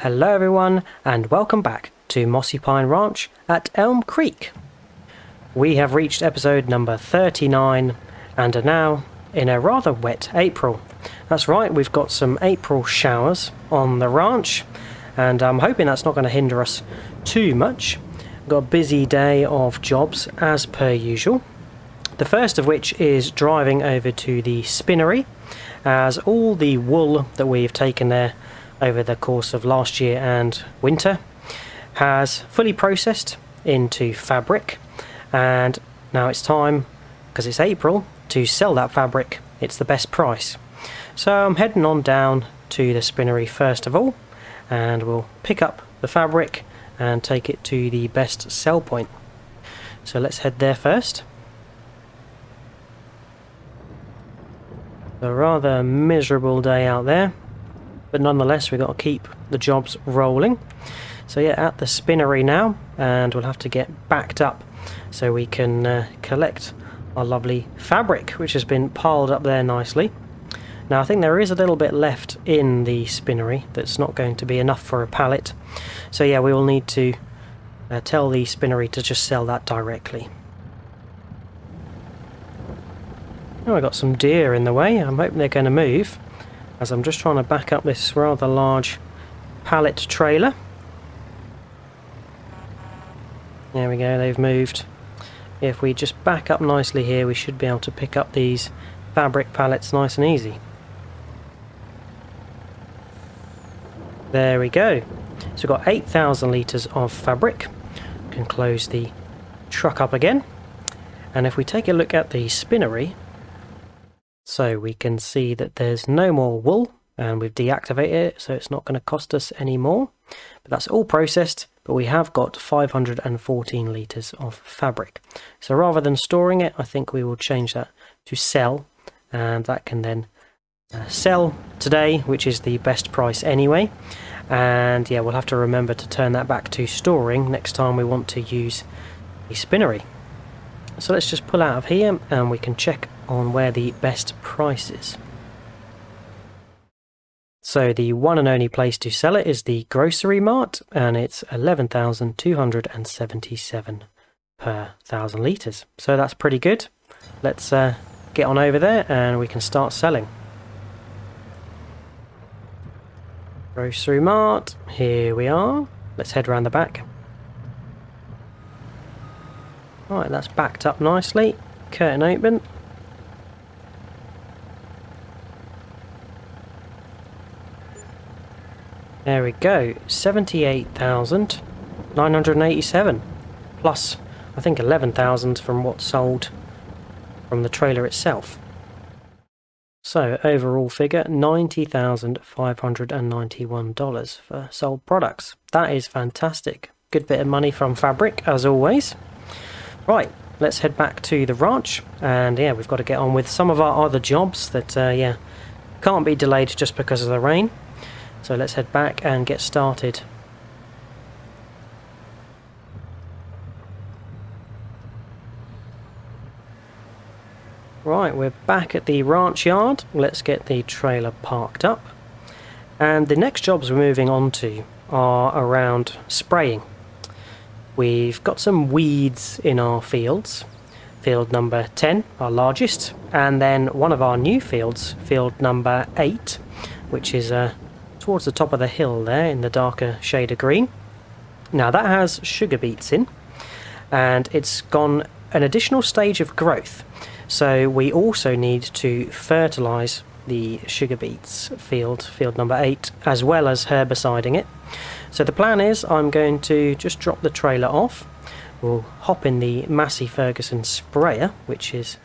Hello everyone and welcome back to Mossy Pine Ranch at Elmcreek. We have reached episode number 39 and are now in a rather wet April. That's right, we've got some April showers on the ranch and I'm hoping that's not going to hinder us too much. We've got a busy day of jobs as per usual. The first of which is driving over to the spinnery, as all the wool that we've taken there over the course of last year and winter has fully processed into fabric, and now it's time, because it's April, to sell that fabric. It's the best price. So I'm heading on down to the spinnery first of all, and we'll pick up the fabric and take it to the best sell point. So let's head there first. A rather miserable day out there, but nonetheless we've got to keep the jobs rolling. So yeah, at the spinnery now, and we'll have to get backed up so we can collect our lovely fabric, which has been piled up there nicely. Now I think there is a little bit left in the spinnery that's not going to be enough for a pallet, so yeah, we will need to tell the spinnery to just sell that directly. Oh, I got some deer in the way. I'm hoping they're going to move, as I'm just trying to back up this rather large pallet trailer. There we go, they've moved. If we just back up nicely here, we should be able to pick up these fabric pallets nice and easy. There we go. So we've got 8,000 litres of fabric. We can close the truck up again. And if we take a look at the spinnery, so we can see that there's no more wool, and we've deactivated it, so it's not going to cost us any more. But that's all processed, but we have got 514 litres of fabric. So rather than storing it, I think we will change that to sell, and that can then sell today, which is the best price anyway. And yeah, we'll have to remember to turn that back to storing next time we want to use the spinnery. So let's just pull out of here and we can check on where the best price is. So the one and only place to sell it is the grocery mart, and it's 11,277 per 1,000 litres. So that's pretty good. Let's get on over there and we can start selling. Grocery mart, here we are. Let's head around the back. Right, that's backed up nicely. Curtain open. There we go, 78,987 plus I think 11,000 from what's sold from the trailer itself. So overall figure $90,591 for sold products. That is fantastic. Good bit of money from fabric as always. Right, let's head back to the ranch, and yeah, we've got to get on with some of our other jobs that yeah, can't be delayed just because of the rain. So let's head back and get started. Right, we're back at the ranch yard. Let's get the trailer parked up. And the next jobs we're moving on to are around spraying. We've got some weeds in our fields. Field number 10, our largest, and then one of our new fields, field number 8, which is towards the top of the hill there in the darker shade of green. Now that has sugar beets in, and it's gone an additional stage of growth, so we also need to fertilise the sugar beets field number 8, as well as herbiciding it. So the plan is I'm going to just drop the trailer off. We'll hop in the Massey Ferguson sprayer, which is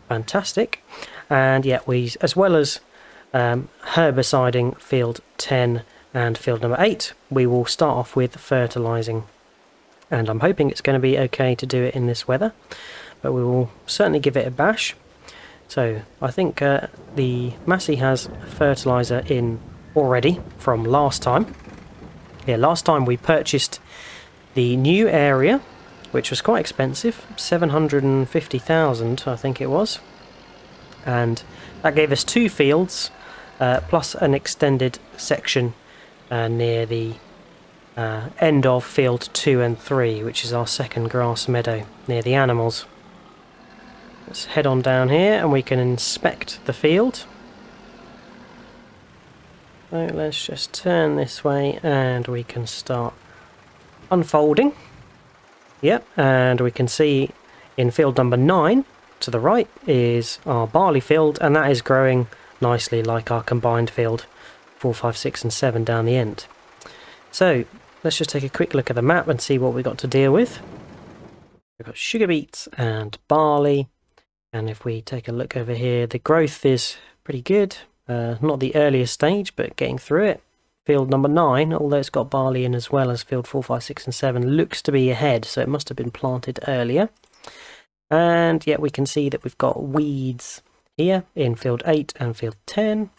fantastic, and yeah, we, as well as herbiciding field 10 and field number 8, we will start off with fertilising, and I'm hoping it's going to be okay to do it in this weather, but we will certainly give it a bash. So I think the Massey has fertiliser in already from last time. Yeah, last time we purchased the new area, which was quite expensive, 750,000 I think it was, and that gave us 2 fields plus an extended section near the end of field 2 and 3, which is our second grass meadow near the animals. Let's head on down here and we can inspect the field. So let's just turn this way and we can start unfolding. Yep, and we can see in field number 9 to the right is our barley field, and that is growing nicely like our combined field 4, 5, 6 and 7 down the end. So let's just take a quick look at the map and see what we've got to deal with. We've got sugar beets and barley, and if we take a look over here, the growth is pretty good. Not the earliest stage, but getting through it. Field number 9, although it's got barley in as well as field 4, 5, 6 and 7, looks to be ahead, so it must have been planted earlier. And yet we can see that we've got weeds here in field 8 and field 10.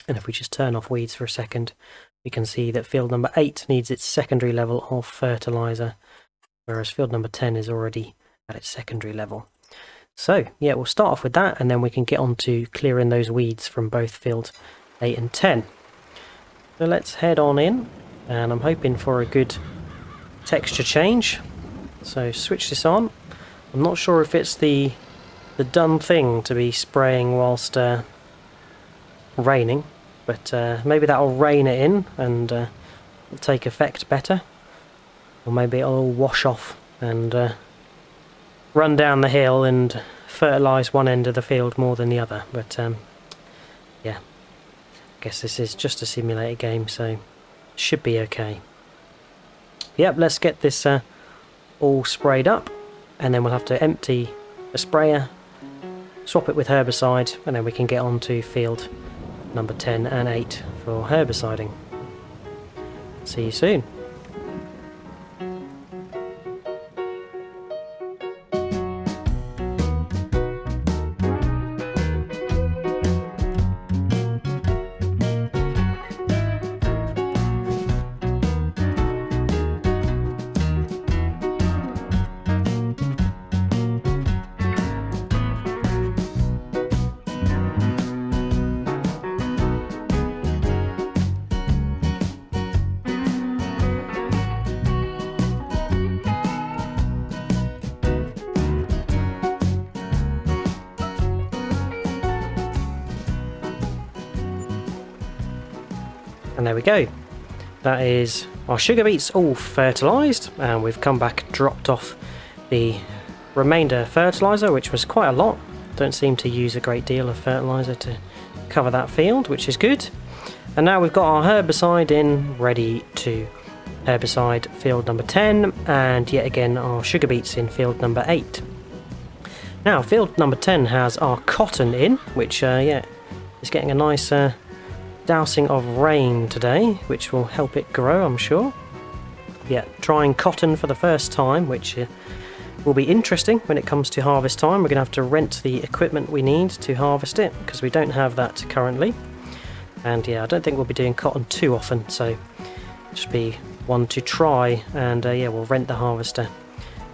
And if we just turn off weeds for a second, we can see that field number 8 needs its secondary level of fertiliser, whereas field number 10 is already at its secondary level. So yeah, we'll start off with that, and then we can get on to clearing those weeds from both field 8 and 10. So let's head on in, and I'm hoping for a good texture change. So switch this on. I'm not sure if it's the done thing to be spraying whilst raining, but maybe that'll rain it in and it'll take effect better, or maybe it'll all wash off and run down the hill and fertilise one end of the field more than the other. But yeah, I guess this is just a simulated game, so should be okay. Yep, let's get this all sprayed up, and then we'll have to empty the sprayer, swap it with herbicide, and then we can get on to field number 10 and 8 for herbiciding. See you soon. And there we go. That is our sugar beets all fertilised, and we've come back, dropped off the remainder fertiliser, which was quite a lot. Don't seem to use a great deal of fertiliser to cover that field, which is good. And now we've got our herbicide in, ready to herbicide field number 10, and yet again our sugar beets in field number 8. Now field number 10 has our cotton in, which yeah, is getting a nice dousing of rain today, which will help it grow, I'm sure. Yeah, trying cotton for the first time, which will be interesting when it comes to harvest time. We're going to have to rent the equipment we need to harvest it, because we don't have that currently. And yeah, I don't think we'll be doing cotton too often, so just be one to try, and yeah, we'll rent the harvester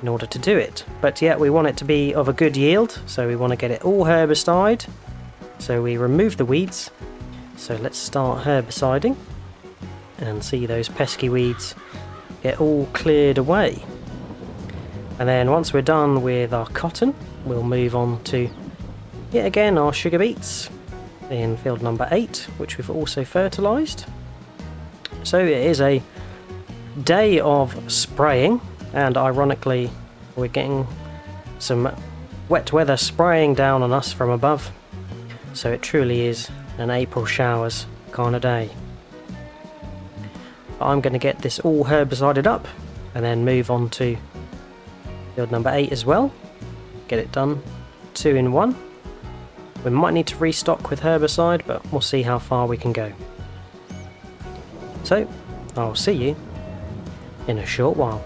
in order to do it. But yeah, we want it to be of a good yield, so we want to get it all herbicided. So we remove the weeds. So let's start herbiciding and see those pesky weeds get all cleared away. And then once we're done with our cotton, we'll move on to, yet again, our sugar beets in field number 8, which we've also fertilised. So it is a day of spraying, and ironically we're getting some wet weather spraying down on us from above. So it truly is an April showers kind of day. I'm going to get this all herbicided up and then move on to field number 8 as well. Get it done 2 in 1. We might need to restock with herbicide, but we'll see how far we can go. So I'll see you in a short while.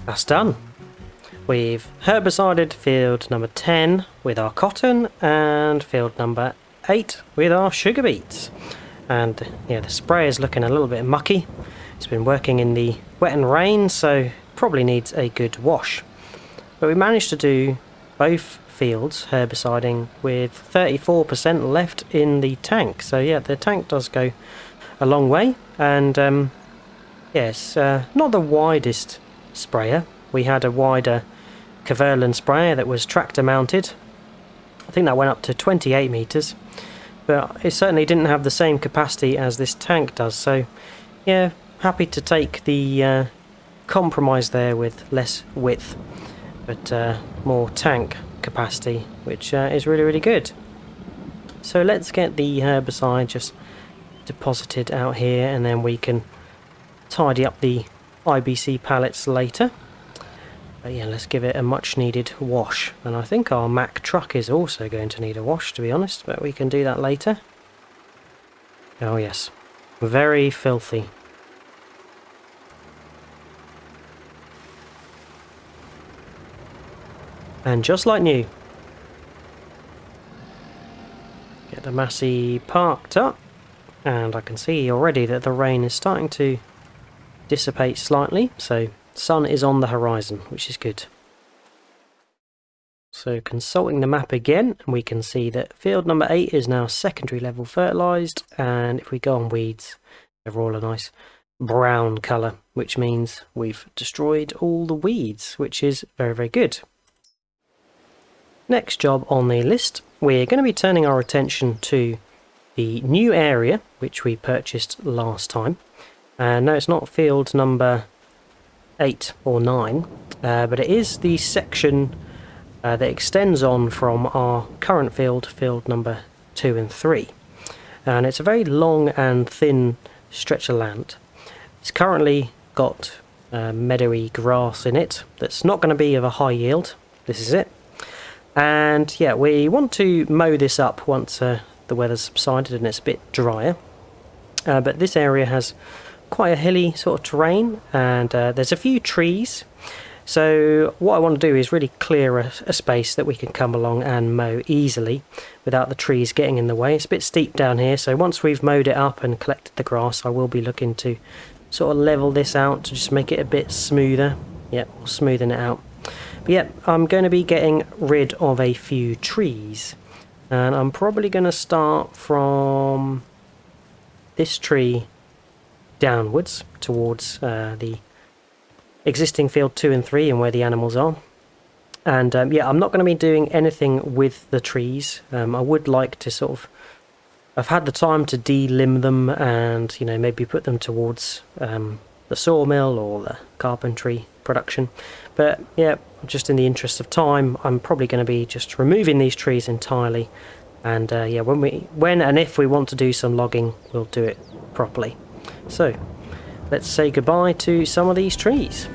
That's done. We've herbicided field number 10 with our cotton and field number 8 with our sugar beets. And yeah, the spray is looking a little bit mucky. It's been working in the wet and rain, so probably needs a good wash. But we managed to do both fields herbiciding with 34% left in the tank. So yeah, the tank does go a long way. And yes, not the widest sprayer. We had a wider Caverlan sprayer that was tractor mounted. I think that went up to 28 metres, but it certainly didn't have the same capacity as this tank does. So yeah, happy to take the compromise there with less width, but more tank capacity, which is really good. So let's get the herbicide just deposited out here, and then we can tidy up the IBC pallets later. But yeah, let's give it a much needed wash. And I think our Mack truck is also going to need a wash, to be honest, but we can do that later. Oh yes, very filthy. And just like new. Get the Massey parked up, and I can see already that the rain is starting to dissipate slightly, so sun is on the horizon, which is good. So consulting the map again, we can see that field number 8 is now secondary level fertilised, and if we go on weeds, they're all a nice brown colour, which means we've destroyed all the weeds, which is very good. Next job on the list, we're going to be turning our attention to the new area which we purchased last time. And no, it's not field number 8 or 9, but it is the section that extends on from our current field number 2 and 3. And it's a very long and thin stretch of land. It's currently got meadowy grass in it that's not going to be of a high yield. This is it. And yeah, we want to mow this up once the weather's subsided and it's a bit drier. But this area has quite a hilly sort of terrain, and there's a few trees. So what I want to do is really clear a space that we can come along and mow easily without the trees getting in the way. It's a bit steep down here, so once we've mowed it up and collected the grass, I will be looking to sort of level this out to just make it a bit smoother. Yep, smoothing it out. But yeah, I'm going to be getting rid of a few trees, and I'm probably going to start from this tree downwards towards the existing field 2 and 3 and where the animals are. And yeah, I'm not going to be doing anything with the trees. I would like to sort of, I've had the time to de-limb them and, you know, maybe put them towards the sawmill or the carpentry production. But yeah, just in the interest of time, I'm probably going to be just removing these trees entirely. And yeah, when and if we want to do some logging, we'll do it properly. So let's say goodbye to some of these trees.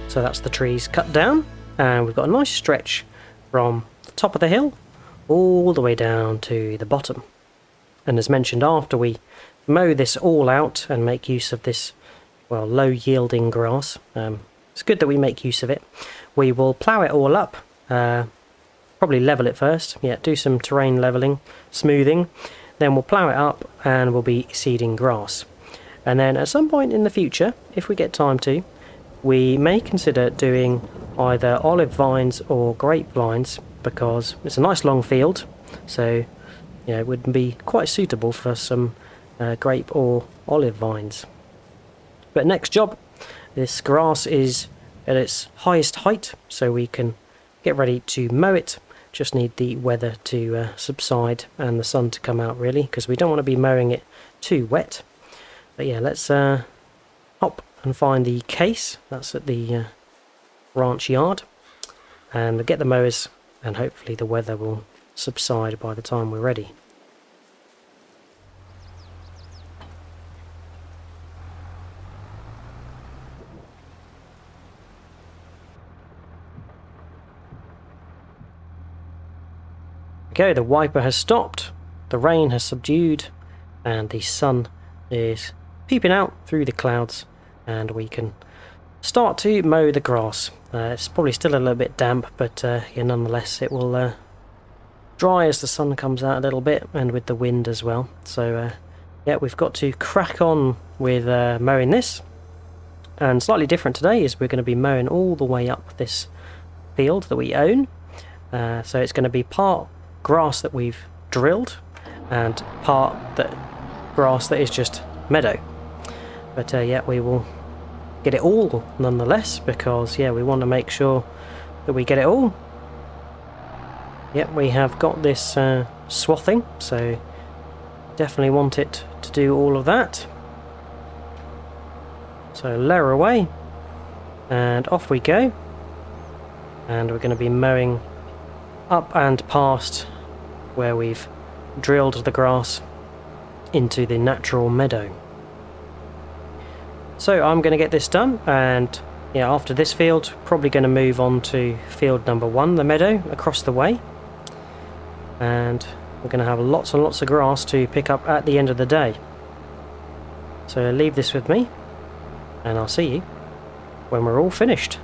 So that's the trees cut down, and we've got a nice stretch from the top of the hill all the way down to the bottom. And as mentioned, after we mow this all out and make use of this, well, low yielding grass, it's good that we make use of it. We will plough it all up, probably level it first, yeah, do some terrain levelling, smoothing, then we'll plough it up and we'll be seeding grass. And then at some point in the future, if we get time to, we may consider doing either olive vines or grape vines, because it's a nice long field, so yeah, it would be quite suitable for some grape or olive vines. But next job, this grass is at its highest height, so we can get ready to mow it. Just need the weather to subside and the sun to come out, really, because we don't want to be mowing it too wet. But yeah, let's hop and find the case. That's at the ranch yard, and we'll get the mowers, and hopefully the weather will subside by the time we're ready. go, the wiper has stopped, the rain has subdued, and the sun is peeping out through the clouds, and we can start to mow the grass. It's probably still a little bit damp, but yeah, nonetheless it will dry as the sun comes out a little bit, and with the wind as well. So yeah, we've got to crack on with mowing this. And slightly different today is we're going to be mowing all the way up this field that we own. So it's going to be part grass that we've drilled and part grass that is just meadow. But yeah, we will get it all nonetheless, because yeah, we want to make sure that we get it all. Yep, we have got this swathing, so definitely want it to do all of that. So lower away, and off we go. And we're going to be mowing up and past where we've drilled the grass into the natural meadow. So I'm going to get this done, and yeah, after this field, probably going to move on to field number 1, the meadow, across the way. And we're going to have lots and lots of grass to pick up at the end of the day. So leave this with me, and I'll see you when we're all finished.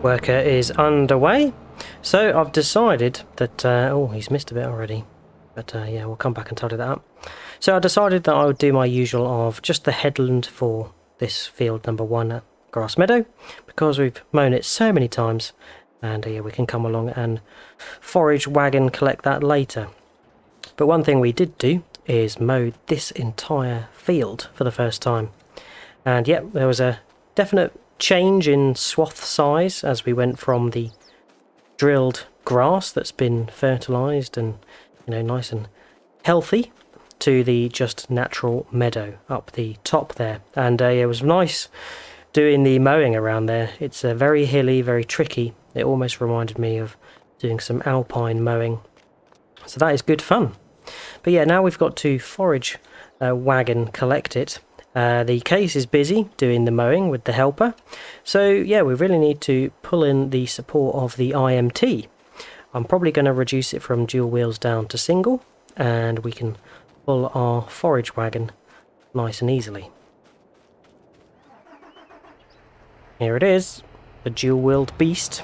Worker is underway. So I've decided that oh, he's missed a bit already, but yeah, we'll come back and tidy that up. So I decided that I would do my usual of just the headland for this field number 1 at Grass Meadow, because we've mown it so many times, and yeah, we can come along and forage wagon collect that later. But one thing we did do is mow this entire field for the first time, and yeah, there was a definite change in swath size as we went from the drilled grass that's been fertilised and, you know, nice and healthy, to the just natural meadow up the top there. And it was nice doing the mowing around there. It's very hilly, very tricky. It almost reminded me of doing some alpine mowing, so that is good fun. But yeah, now we've got to forage wagon collect it. The case is busy doing the mowing with the helper, so yeah, we really need to pull in the support of the IMT. I'm probably going to reduce it from dual wheels down to single, and we can pull our forage wagon nice and easily. Here it is, the dual-wheeled beast,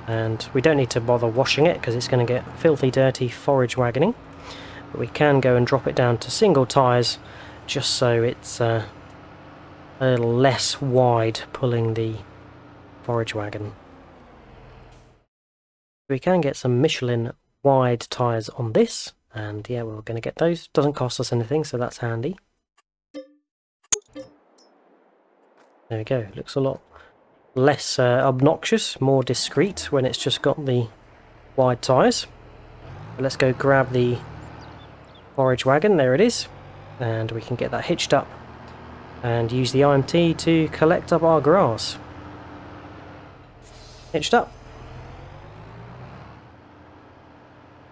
and we don't need to bother washing it because it's going to get filthy dirty forage wagoning, but we can go and drop it down to single tyres just so it's a little less wide pulling the forage wagon. We can get some Michelin wide tyres on this, and yeah, we're going to get those. Doesn't cost us anything, so that's handy. There we go, looks a lot less obnoxious, more discreet when it's just got the wide tyres. But let's go grab the forage wagon, there it is, and we can get that hitched up and use the IMT to collect up our grass. Hitched up.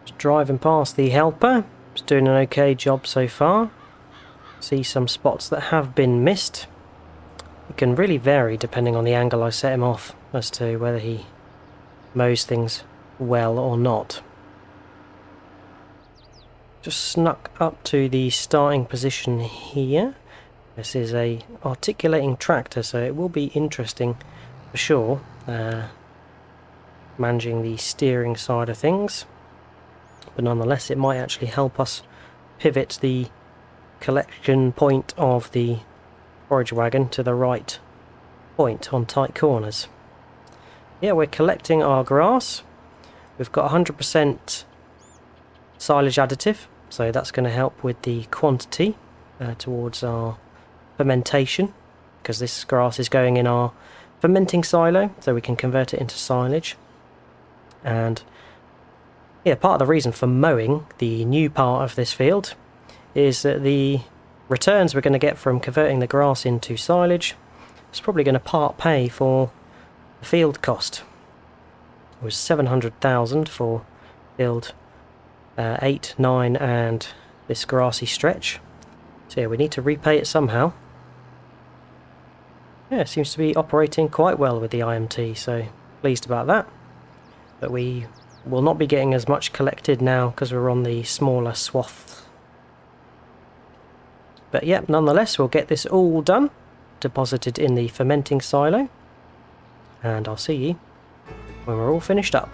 Just driving past the helper, it's doing an okay job so far. See some spots that have been missed. It can really vary depending on the angle I set him off as to whether he mows things well or not. Just snuck up to the starting position here. This is a articulating tractor, so it will be interesting for sure, managing the steering side of things. But nonetheless, it might actually help us pivot the collection point of the forage wagon to the right point on tight corners. Yeah, we're collecting our grass. We've got 100% silage additive, so that's going to help with the quantity towards our fermentation, because this grass is going in our fermenting silo, so we can convert it into silage. And yeah, part of the reason for mowing the new part of this field is that the returns we're going to get from converting the grass into silage is probably going to part pay for the field cost. It was 700,000 for field 8, 9 and this grassy stretch. So yeah, we need to repay it somehow. Yeah, it seems to be operating quite well with the IMT, so pleased about that. But we will not be getting as much collected now because we're on the smaller swath. But yeah, nonetheless, we'll get this all done, deposited in the fermenting silo, and I'll see you when we're all finished up.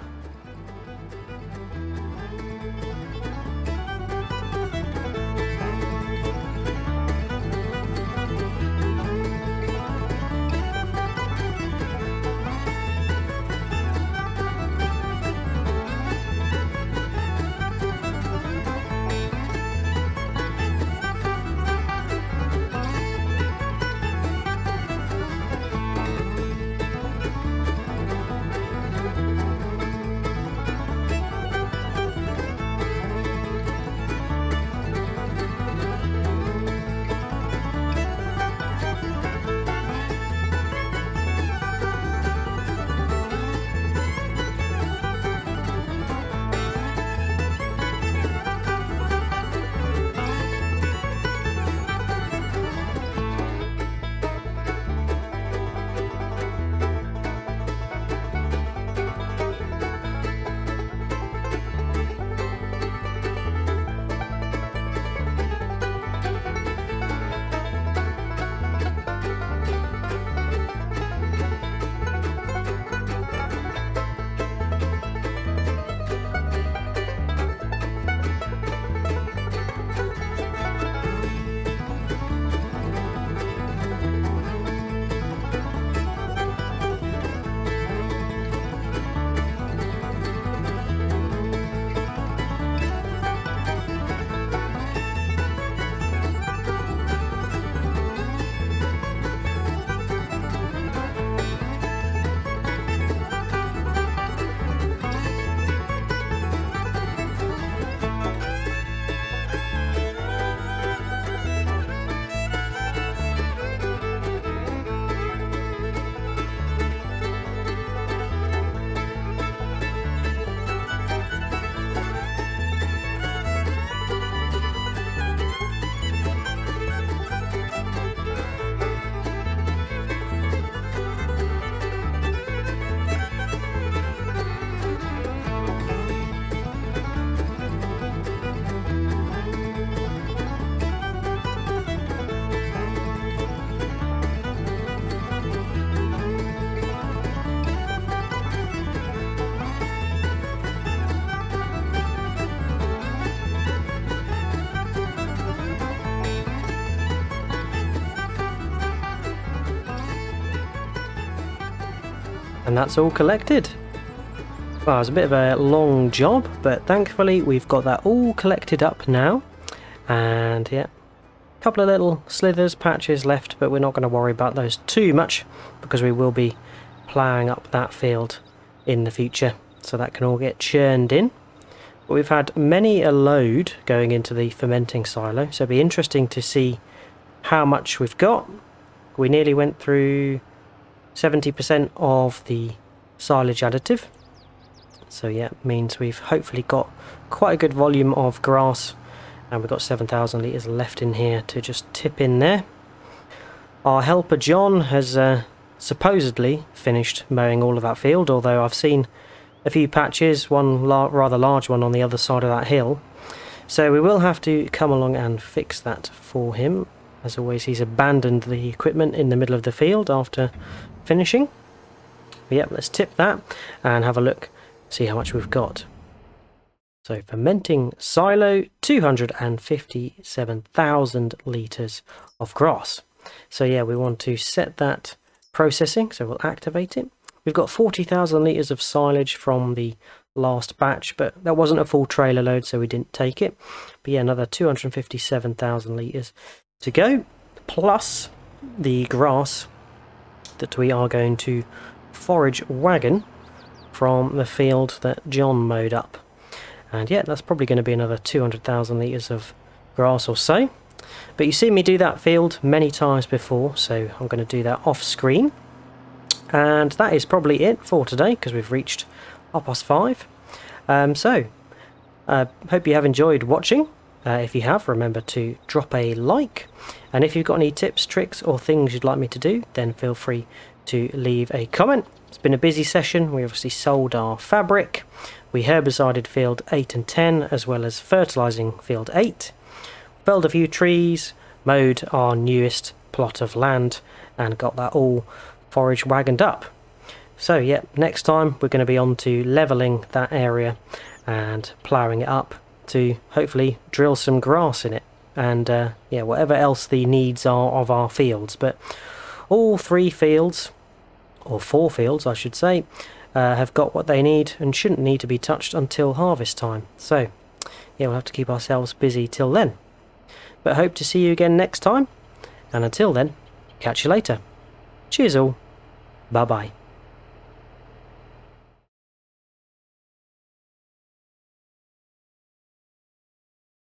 And that's all collected. Well, it was a bit of a long job, but thankfully we've got that all collected up now. And yeah, a couple of little slithers, patches left, but we're not going to worry about those too much because we will be ploughing up that field in the future, so that can all get churned in. But we've had many a load going into the fermenting silo, so it'll be interesting to see how much we've got. We nearly went through 70% of the silage additive. So yeah, means we've hopefully got quite a good volume of grass, and we've got 7,000 litres left in here to just tip in there. Our helper John has supposedly finished mowing all of that field, although I've seen a few patches, one rather large one on the other side of that hill. So we will have to come along and fix that for him. As always, he's abandoned the equipment in the middle of the field after finishing. But yep, let's tip that and have a look, see how much we've got. So fermenting silo, 257,000 litres of grass. So yeah, we want to set that processing, so we'll activate it. We've got 40,000 litres of silage from the last batch, but that wasn't a full trailer load, so we didn't take it. But yeah, another 257,000 litres to go, plus the grass that we are going to forage wagon from the field that John mowed up. And yeah, that's probably going to be another 200,000 litres of grass or so. But you see me do that field many times before, so I'm going to do that off screen. And that is probably it for today, because we've reached 5:30. Hope you have enjoyed watching. If you have, remember to drop a like, and if you've got any tips, tricks or things you'd like me to do, then feel free to leave a comment. It's been a busy session. We obviously sold our fabric, we herbicided field 8 and 10 as well as fertilising field 8, felled a few trees, mowed our newest plot of land and got that all forage wagoned up. So yeah, next time we're going to be on to levelling that area and ploughing it up to hopefully drill some grass in it, and yeah, whatever else the needs are of our fields. But all 3 fields, or 4 fields I should say, have got what they need and shouldn't need to be touched until harvest time. So yeah, we'll have to keep ourselves busy till then. But hope to see you again next time, and until then, catch you later. Cheers all, bye bye.